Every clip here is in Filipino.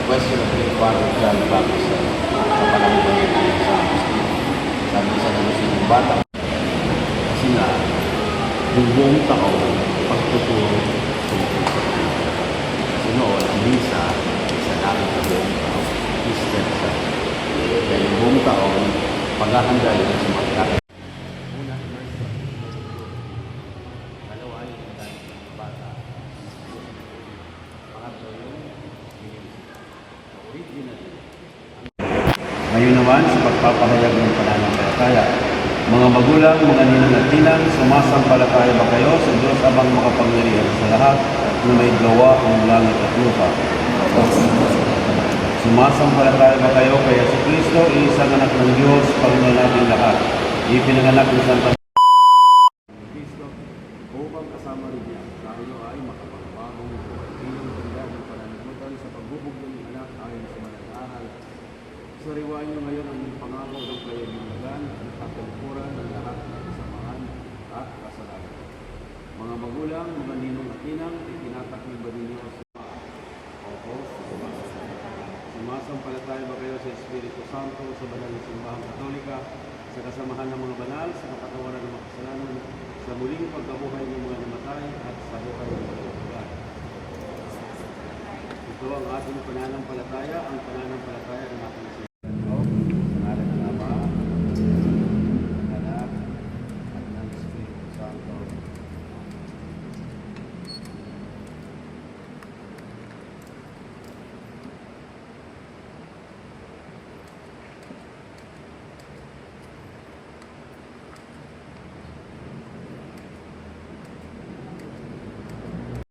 Question of the Father John Baptist sa panahon sa sabi sa ng bata kasi nga yung buong taon pagtuturo tungkol sa Panginoon. Kasi noon ang misa isa namin sa buong taon Easter sa kaya yung buong taon paghahanda yun sa mga kata. Una, dalawa yung bata. Pangatlo yung ngayon naman sa pagpapahayag ng pananampalataya. Mga magulang, mga ninang at ninang, sumasampalataya ba kayo sa Diyos abang makapangyarihan sa lahat na may gawa ang langit at lupa? Sumasampalataya ba kayo kay Jesucristo, isang anak ng Diyos, Panginoon natin lahat? Ipinanganak ng Santa Cristo upang kasama rin niya tayo ay makapagbagong bilang ganda ng pananagutan sa pagbubugtong ng anak ayon sa manangaral. Sariwain niyo ngayon ang pangako ng kayabigan at katungkuran ng lahat ng kasamahan at kasalanan. Mga magulang, mga ninong at ninang, itinatakil ba ninyo sa opo? Sumasampalataya ba kayo sa Espiritu Santo sa banal na simbahang Katolika, sa kasamahan ng mga banal, sa kapatawaran ng mga kasalanan, sa muling pagkabuhay ng mga namatay at sa buhay ng mga lugar? Ito ang ating pananampalataya, ang pananampalataya ng ating Espiritu.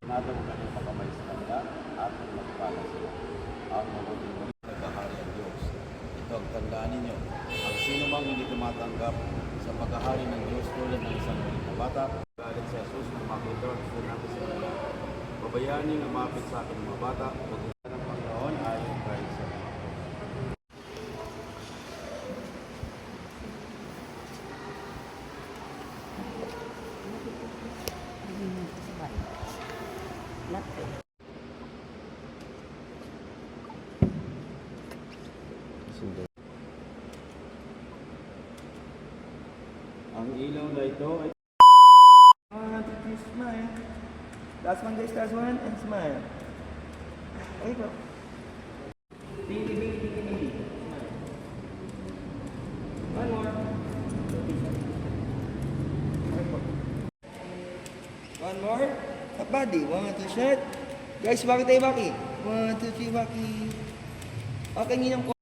Natang kanyang pagkamay sa kanila at magpala sila. Ang mabuting naghahari ang Diyos. Ito ang tandaan ninyo. Ang sino mang hindi tumatanggap sa paghahari ng Diyos tulad ng isang maliit na bata, galit sa Jesus na makita at gusto natin sa kanila. Babayaning lumapit sa ating mga bata, pag-usapan ng Panginoon ayon kay sa mga. Ang ilaw na ito ay smile. Last one guys, last one, and smile. Okay po. Baby. One more. Okay po. One more. Up body. 1, 2, shot. Guys, bakit tayo baki? 1, 2, 3, baki. Okay, ninang ko.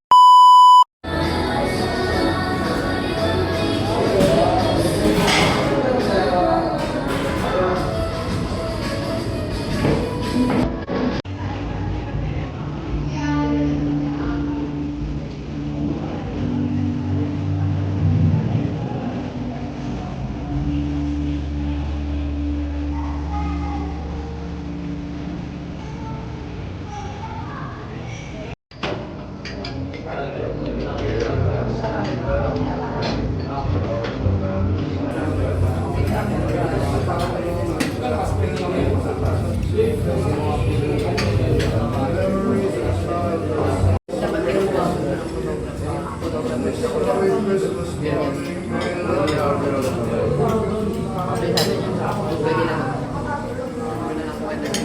sabi niya, pwede naman. Ano na lang, pwede.